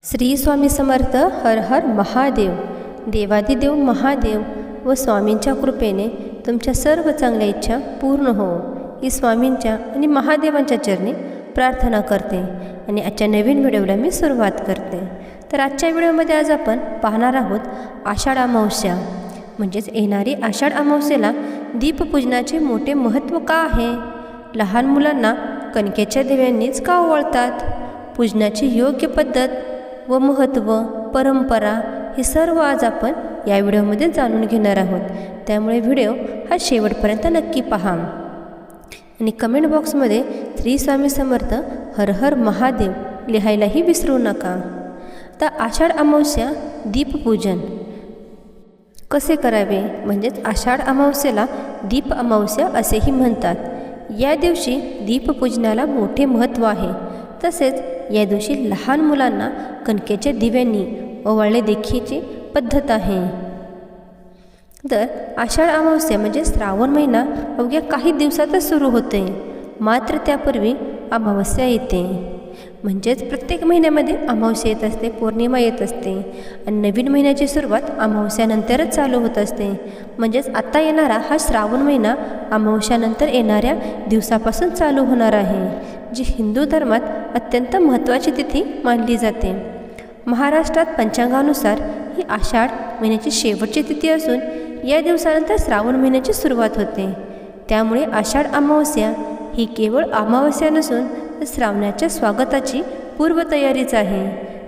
श्री स्वामी समर्थ. हर हर महादेव. देवादिदेव महादेव व स्वामींच्या कृपेने तुमच्या सर्व चांगल्या इच्छा पूर्ण हो ही स्वामींच्या आणि महादेवांच्या चरणी प्रार्थना करते आणि आजच्या नवीन व्हिडिओला मी सुरुवात करते. तर आजच्या व्हिडिओमध्ये आज आपण पाहणार आहोत आषाढ अमावस्या म्हणजेच येणारी आषाढ अमावस्येला दीपपूजनाचे मोठे महत्त्व का आहे, लहान मुलांना कणकेच्या दिव्यांनीच का ओवाळतात, पूजनाची योग्य पद्धत व महत्त्व, परंपरा हे सर्व आज आपण या व्हिडिओमध्ये जाणून घेणार आहोत. त्यामुळे व्हिडिओ हा शेवटपर्यंत नक्की पहा आणि कमेंट बॉक्समध्ये श्री स्वामी समर्थ हर हर महादेव लिहायलाही विसरू नका. तर आषाढ अमावस्या दीपपूजन कसे करावे म्हणजेच आषाढ अमावस्येला दीप अमावस्या असेही म्हणतात. या दिवशी दीपपूजनाला मोठे महत्त्व आहे. तसेच या दिवशी लहान मुलांना कणकेच्या दिव्यांनी ओवाळले देखील पद्धत आहे. तर आषाढ अमावस्या म्हणजे श्रावण महिना अवघ्या काही दिवसातच सुरू होते, मात्र त्यापूर्वी अमावस्या येते. म्हणजेच प्रत्येक महिन्यामध्ये अमावस्या येत असते, पौर्णिमा येत असते आणि नवीन महिन्याची सुरुवात अमावस्यानंतरच चालू होत असते. म्हणजेच आता येणारा हा श्रावण महिना अमावस्यानंतर येणाऱ्या दिवसापासून चालू होणार आहे, जी हिंदू धर्मात अत्यंत महत्त्वाची तिथी मानली जाते. महाराष्ट्रात पंचांगानुसार ही आषाढ महिन्याची शेवटची तिथी असून या दिवसानंतर श्रावण महिन्याची सुरुवात होते. त्यामुळे आषाढ अमावस्या ही केवळ अमावस्या नसून श्रावणाच्या स्वागताची पूर्वतयारीच आहे.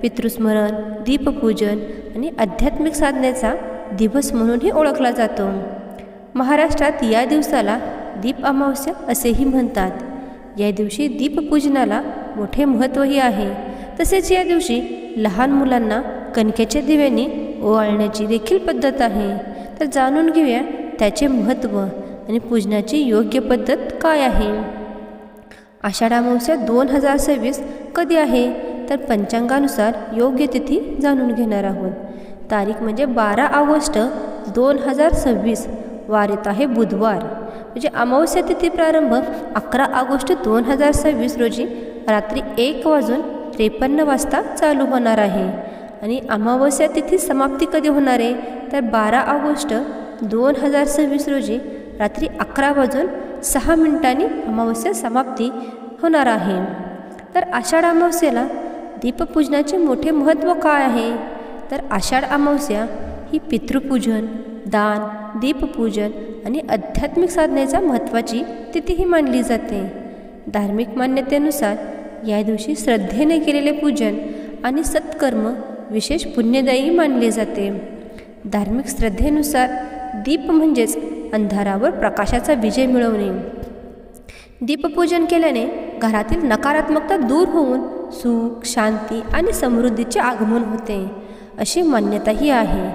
पितृस्मरण, दीपपूजन आणि आध्यात्मिक साधनेचा दिवस म्हणूनही ओळखला जातो. महाराष्ट्रात या दिवसाला दीप अमावस्या असेही म्हणतात. या दिवशी दीपपूजनाला मोठे महत्त्वही आहे. तसेच या दिवशी लहान मुलांना कणकेच्या दिव्यांनी ओवाळण्याची देखील पद्धत आहे. तर जाणून घेऊया त्याचे महत्त्व आणि पूजनाची योग्य पद्धत काय आहे. आषाढ अमावस्या 2026 कधी आहे तर पंचांगानुसार योग्य तिथी जाणून घेणार आहोत. तारीख म्हणजे 12 ऑगस्ट 2026, वार येत आहे बुधवार. म्हणजे अमावस्या तिथी प्रारंभ 11 ऑगस्ट 2026 रोजी रात्री 1:53 चालू होणार आहे आणि अमावस्या तिथी समाप्ती कधी होणार आहे तर 12 ऑगस्ट 2026 रोजी रात्री 11:06 अमावस्या समाप्ती होणार आहे. तर आषाढ अमावस्येला दीपपूजनाचे मोठे महत्त्व काय आहे तर आषाढ अमावस्या ही पितृपूजन, दान, दीपपूजन आणि आध्यात्मिक साधनेचा महत्त्वाची तिथीही मानली जाते. धार्मिक मान्यतेनुसार या दिवशी श्रद्धेने केलेले पूजन आणि सत्कर्म विशेष पुण्यदायी मानले जाते. धार्मिक श्रद्धेनुसार दीप म्हणजेच अंधारावर प्रकाशाचा विजय मिळवणे. दीपपूजन केल्याने घरातील नकारात्मकता दूर होऊन सुख, शांती आणि समृद्धीचे आगमन होते अशी मान्यताही आहे.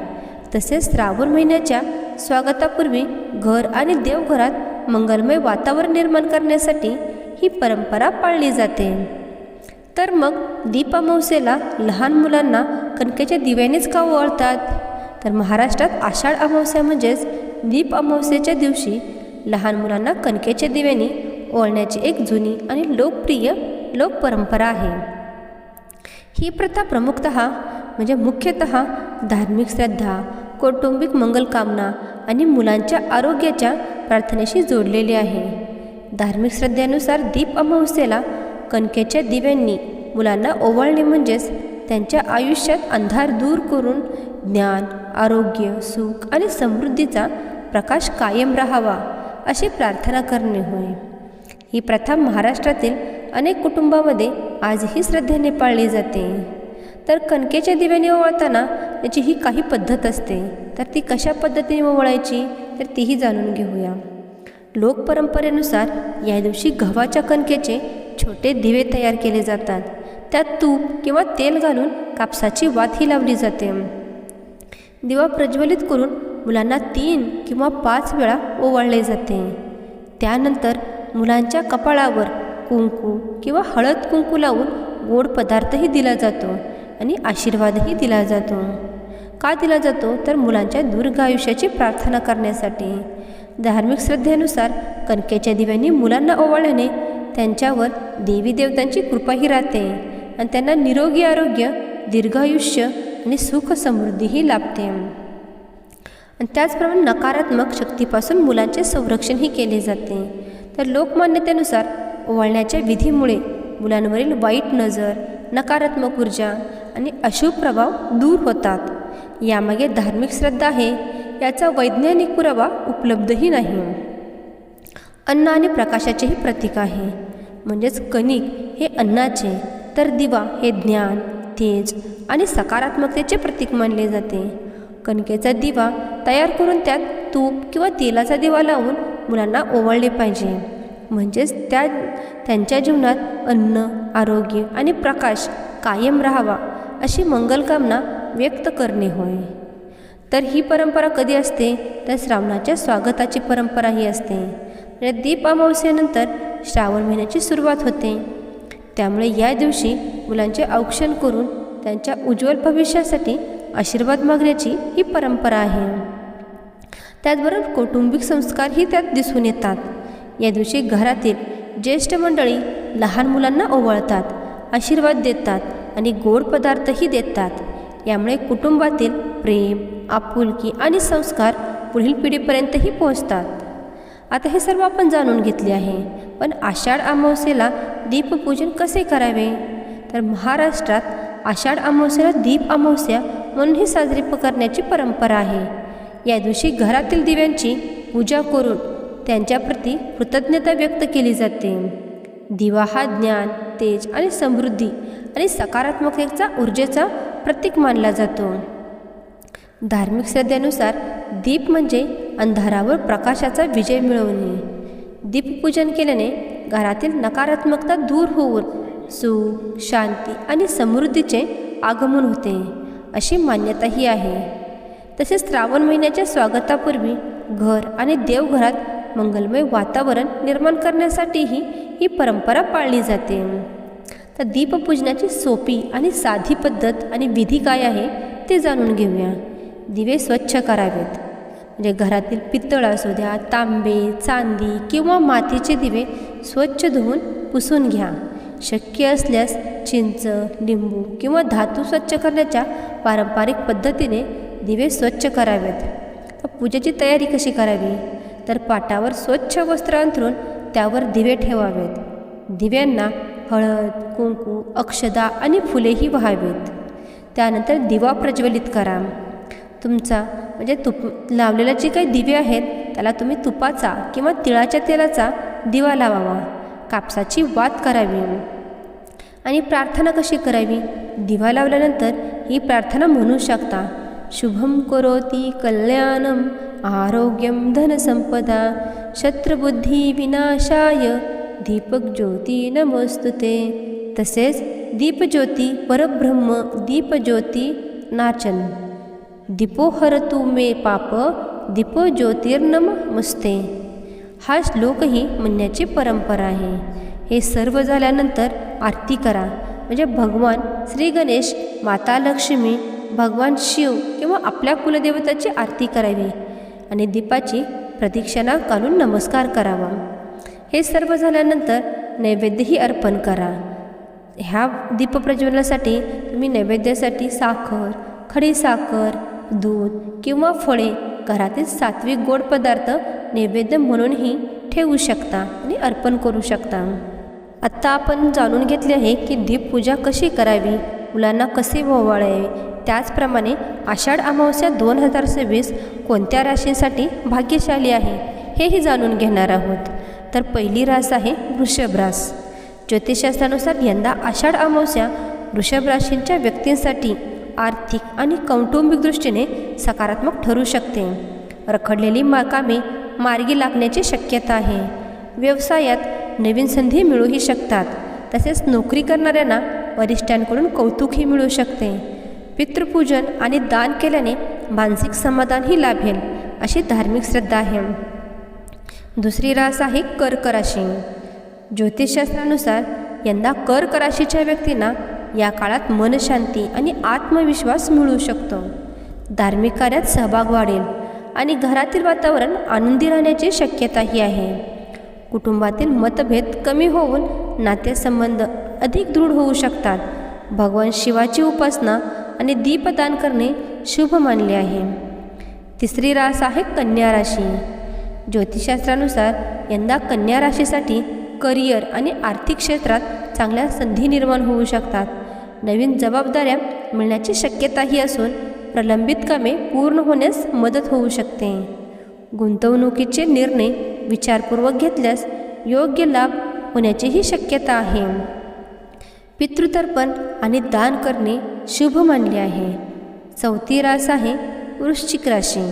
तसेच श्रावण महिन्याच्या स्वागतापूर्वी घर आणि देवघरात मंगलमय वातावरण निर्माण करण्यासाठी ही परंपरा पाळली जाते. तर मग दीप अमावस्येला लहान मुलांना कणकेच्या दिव्यानेच का ओवाळतात तर महाराष्ट्रात आषाढ अमावस्या म्हणजेच दीप अमावस्येच्या दिवशी लहान मुलांना कणकेच्या दिव्यांनी ओवाळण्याची एक जुनी आणि लोकप्रिय लोकपरंपरा आहे. ही प्रथा म्हणजे मुख्यतः धार्मिक श्रद्धा, कौटुंबिक मंगलकामना आणि मुलांच्या आरोग्याच्या प्रार्थनेशी जोडलेली आहे. धार्मिक श्रद्धेनुसार दीप अमावस्येला कणकेच्या दिव्यांनी मुलांना ओवाळणे म्हणजेच त्यांच्या आयुष्यात अंधार दूर करून ज्ञान, आरोग्य, सुख आणि समृद्धीचा प्रकाश कायम राहावा अशी प्रार्थना करणे होय. ही प्रथा महाराष्ट्रातील अनेक कुटुंबामध्ये आजही श्रद्धेने पाळली जाते. तर कणकेच्या दिव्याने ओवाळताना त्याची ही काही पद्धत असते. तर ती कशा पद्धतीने ओवाळायची तर तीही जाणून घेऊया. लोकपरंपरेनुसार या दिवशी गव्हाच्या कणकेचे छोटे दिवे तयार केले जातात. त्यात तूप किंवा तेल घालून कापसाची वातही लावली जाते. दिवा प्रज्वलित करून मुलांना 3 किंवा 5 वेळा ओवाळले जाते. त्यानंतर मुलांच्या कपाळावर कुंकू किंवा हळद कुंकू लावून गोड पदार्थही दिला जातो आणि आशीर्वादही दिला जातो. का दिला जातो तर मुलांच्या दीर्घायुष्याची प्रार्थना करण्यासाठी. धार्मिक श्रद्धेनुसार कणकेच्या दिव्यांनी मुलांना ओवाळल्याने त्यांच्यावर देवी देवतांची कृपाही राहते आणि त्यांना निरोगी आरोग्य दीर्घायुष्य आणि सुख समृद्धीही लाभते. आणि त्याचप्रमाणे नकारात्मक शक्तीपासून मुलांचे संरक्षणही केले जाते. तर लोकमान्यतेनुसार ओवाळण्याच्या विधीमुळे मुलांवरील वाईट नजर, नकारात्मक ऊर्जा आणि अशुभ प्रभाव दूर होतात. यामागे धार्मिक श्रद्धा आहे, याचा वैज्ञानिक पुरावा उपलब्धही नाही. अन्न आणि प्रकाशाचेही प्रतीक आहे, म्हणजेच कणिक हे अन्नाचे, तर दिवा हे ज्ञान, तेज आणि सकारात्मकतेचे प्रतीक मानले जाते. कणकेचा दिवा तयार करून त्यात तूप किंवा तेलाचा दिवा लावून मुलांना ओवाळले पाहिजे. म्हणजेच त्यांच्या जीवनात अन्न, आरोग्य आणि प्रकाश कायम राहावा अशी मंगलकामना व्यक्त करणे होय. तर ही परंपरा कधी असते, तर श्रावणाच्या स्वागताची परंपरा ही असते. म्हणजे दीप अमावस्येनंतर श्रावण महिन्याची सुरुवात होते. त्यामुळे या दिवशी मुलांचे औक्षण करून त्यांच्या उज्ज्वल भविष्यासाठी आशीर्वाद मागण्याची ही परंपरा आहे. त्याचबरोबर कौटुंबिक संस्कारही त्यात दिसून येतात. या दिवशी घरातील ज्येष्ठ मंडळी लहान मुलांना ओवाळतात, आशीर्वाद देतात आणि गोड पदार्थही देतात. यामुळे कुटुंबातील प्रेम, आपुलकी आणि संस्कार पुढील पिढीपर्यंतही पोहोचतात. आता हे सर्व आपण जाणून घेतले आहे, पण आषाढ अमावस्येला दीपपूजन कसे करावे? तर महाराष्ट्रात आषाढ अमावस्येला दीप अमावस्या म्हणूनही साजरी करण्याची परंपरा आहे. या दिवशी घरातील दिव्यांची पूजा करून त्यांच्याप्रती कृतज्ञता व्यक्त केली जाते. दिवा हा ज्ञान, तेज आणि समृद्धी आणि सकारात्मकतेचा ऊर्जेचा प्रतीक मानला जातो. धार्मिक श्रद्धेनुसार दीप म्हणजे अंधारावर प्रकाशाचा विजय मिळवणे. दीपपूजन केल्याने घरातील नकारात्मकता दूर होऊन सुख, शांती आणि समृद्धीचे आगमन होते अशी मान्यताही आहे. तसेच श्रावण महिन्याच्या स्वागतापूर्वी घर आणि देवघरात मंगलमय वातावरण निर्माण करण्यासाठीही ही परंपरा पाळली जाते. तर दीपपूजनाची सोपी आणि साधी पद्धत आणि विधी काय आहे ते जाणून घेऊया. दिवे स्वच्छ करावेत. म्हणजे घरातील पितळ असू द्या, तांबे, चांदी किंवा मातीचे दिवे स्वच्छ धुवून पुसून घ्या. शक्य असल्यास चिंच, लिंबू किंवा धातू स्वच्छ करण्याच्या पारंपरिक पद्धतीने दिवे स्वच्छ करावेत. तर पूजेची तयारी कशी करावी? तर पाटावर स्वच्छ वस्त्र अंथरून त्यावर दिवे ठेवावेत. दिव्यांना हळद, कुंकू, अक्षदा आणि फुलेही वाहावेत. त्यानंतर दिवा प्रज्वलित करा. तुमचा म्हणजे तूप लावलेला जे काही दिवे आहेत त्याला तुम्ही तुपाचा किंवा तिळाच्या तेलाचा दिवा लावावा. कापसाची वात करावी. आणि प्रार्थना कशी करावी? दिवा लावल्यानंतर ही प्रार्थना म्हणू शकता. शुभम करोति कल्याणम आरोग्यम धनसंपदा शत्रुबुद्धी विनाशाय दीपक ज्योती नमोस्तुते. तसेच दीपज्योती परब्रह्म दीपज्योती नाचन दीपो हरतु मे पाप दीपो ज्योतिर्नमस्ते. हा श्लोकही म्हणण्याची परंपरा आहे. हे सर्व झाल्यानंतर आरती करा. म्हणजे भगवान श्री गणेश, माता लक्ष्मी, भगवान शिव किंवा आपल्या कुलदेवताची आरती करावी आणि दीपाची प्रदक्षिणा घालून नमस्कार करावा. हे सर्व झाल्यानंतर नैवेद्यही अर्पण करा. ह्या दीपप्रज्वलनासाठी तुम्ही नैवेद्यासाठी साखर, खडीसाखर, दूध किंवा फळे, घरातील सात्विक गोड पदार्थ नैवेद्य म्हणूनही ठेवू शकता आणि अर्पण करू शकता. आत्ता आपण जाणून घेतले आहे की दीपपूजा कशी करावी, मुलांना कसे ओवाळावे. त्याचप्रमाणे आषाढ अमावस्या 2026 कोणत्या राशींसाठी भाग्यशाली आहे हेही जाणून घेणार आहोत. तर पहिली रास आहे वृषभ रास. ज्योतिषशास्त्रानुसार यंदा आषाढ अमावस्या वृषभ राशींच्या व्यक्तींसाठी आर्थिक आणि कौटुंबिक दृष्टीने सकारात्मक ठरू शकते. रखडलेली कामे मार्गी लागण्याची शक्यता आहे. व्यवसायात नवीन संधी मिळूही शकतात. तसेच नोकरी करणाऱ्यांना वरिष्ठांकडून कौतुकही मिळू शकते. पितृपूजन आणि दान केल्याने मानसिक समाधानही लाभेल अशी धार्मिक श्रद्धा आहे. दुसरी रास आहे कर्क राशी. ज्योतिषशास्त्रानुसार यंदा कर्क राशीच्या व्यक्तींना या काळात मनशांती आणि आत्मविश्वास मिळू शकतो. धार्मिक कार्यात सहभाग वाढेल आणि घरातील वातावरण आनंदी राहण्याची शक्यताही आहे. कुटुंबातील मतभेद कमी होऊन नातेसंबंध अधिक दृढ होऊ शकतात. भगवान शिवाची उपासना आणि दीपदान करणे शुभ मानले आहे. तिसरी रास आहे कन्या राशी. ज्योतिषशास्त्रानुसार यंदा कन्या राशीसाठी करिअर आणि आर्थिक क्षेत्रात चांगल्या संधी निर्माण होऊ शकतात. नवीन जबाबदाऱ्या मिळण्याची शक्यताही असून प्रलंबित कामे पूर्ण होण्यास मदत होऊ शकते. गुंतवणुकीचे निर्णय विचारपूर्वक घेतल्यास योग्य लाभ होण्याचीही शक्यता आहे. पितृतर्पण आणि दान करणे शुभ मानले आहे. चौथी रास आहे वृश्चिक राशी.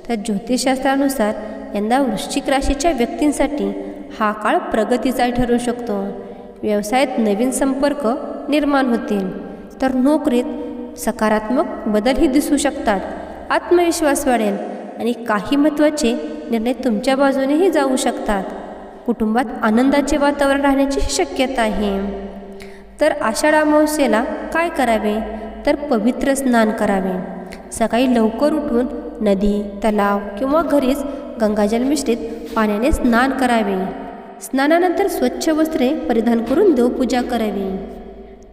तर ज्योतिषशास्त्रानुसार यंदा वृश्चिक राशीच्या व्यक्तींसाठी हा काळ प्रगतीचा ठरू शकतो. व्यवसायात नवीन संपर्क निर्माण होतील, तर नोकरीत सकारात्मक बदलही दिसू शकतात. आत्मविश्वास वाढेल आणि काही महत्त्वाचे निर्णय तुमच्या बाजूनेही जाऊ शकतात. कुटुंबात आनंदाचे वातावरण राहण्याची शक्यता आहे. तर आषाढ अमावस्येला काय करावे, तर पवित्र स्नान करावे. सकाळी लवकर उठून नदी, तलाव किंवा घरीच गंगाजल मिश्रित पाण्याने स्नान करावे. स्नानानंतर स्वच्छ वस्त्रे परिधान करून देवपूजा करावी.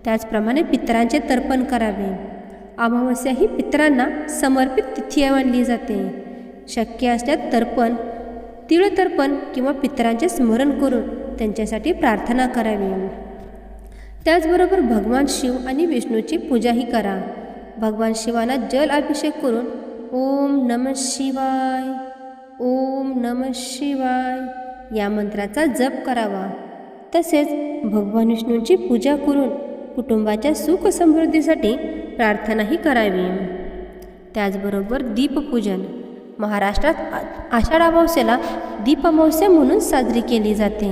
त्याचप्रमाणे पितरांचे तर्पण करावे. अमावस्या ही पितरांना समर्पित तिथी मानली जाते. शक्य असल्यास तर्पण, तिळतर्पण किंवा पितरांचे स्मरण करून त्यांच्यासाठी प्रार्थना करावी. त्याचबरोबर भगवान शिव आणि विष्णूची पूजाही करा. भगवान शिवांना जल अभिषेक करून ओम नमः शिवाय, ओम नमः शिवाय या मंत्राचा जप करावा. तसेच भगवान विष्णूंची पूजा करून कुटुंबाच्या सुख समृद्धीसाठी प्रार्थनाही करावी. त्याचबरोबर दीपपूजन. महाराष्ट्रात आषाढ अमावस्येला दीप अमावस्या म्हणून साजरी केली जाते.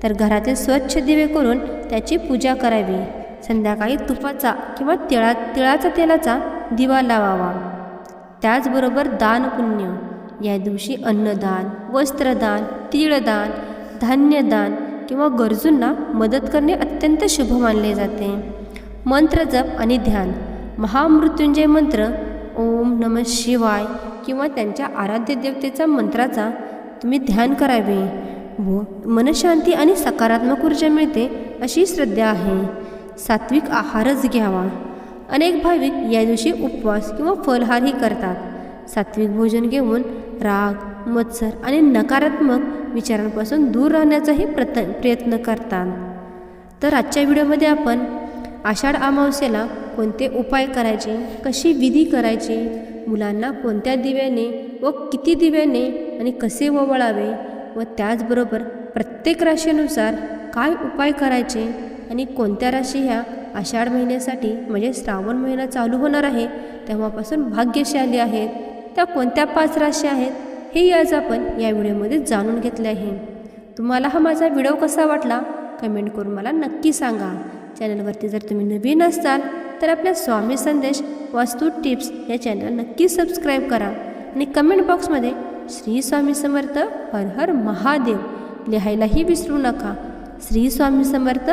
तर घरातील स्वच्छ दिवे करून त्याची पूजा करावी. संध्याकाळी तुपाचा किंवा तिळाचा तेलाचा दिवा लावावा. त्याचबरोबर दानपुण्य. या दिवशी अन्नदान, वस्त्रदान, तिळदान, धान्यदान किंवा गरजूंना मदत करणे अत्यंत शुभ मानले जाते. मंत्र जप आणि ध्यान. महामृत्युंजय मंत्र, ओम नमः शिवाय किंवा त्यांच्या आराध्य देवतेचा मंत्राचा तुम्ही ध्यान करावे व मनशांती आणि सकारात्मक ऊर्जा मिळते अशी श्रद्धा आहे. सात्विक आहारच घ्यावा. अनेक भाविक या दिवशी उपवास किंवा फलाहारही करतात. सात्विक भोजन घेऊन राग, मत्सर आणि नकारात्मक विचारांपासून दूर राहण्याचाही प्रयत्न करतात. तर आजच्या व्हिडिओमध्ये आपण आषाढ अमावस्येला कोणते उपाय करायचे, कशी विधी करायची, मुलांना कोणत्या दिव्याने व किती दिव्याने आणि कसे ओवाळावे व त्याचबरोबर प्रत्येक राशीनुसार काय उपाय करायचे आणि कोणत्या राशी ह्या आषाढ महिन्यासाठी म्हणजे श्रावण महिना चालू होणार आहे तेव्हापासून भाग्यशाली आहेत, त्या कोणत्या 5 राशी आहेत हे आज आपण या व्हिडिओमध्ये जाणून घेतले आहे. तुम्हाला हा माझा व्हिडिओ कसा वाटला कमेंट करून मला नक्की सांगा. चॅनलवरती जर तुम्ही नवीन असाल तर आपल्या स्वामी संदेश वास्तू टिप्स या चॅनल नक्की सबस्क्राईब करा आणि कमेंट बॉक्समध्ये श्री स्वामी समर्थ हर हर महादेव लिहायलाही विसरू नका. श्री स्वामी समर्थ.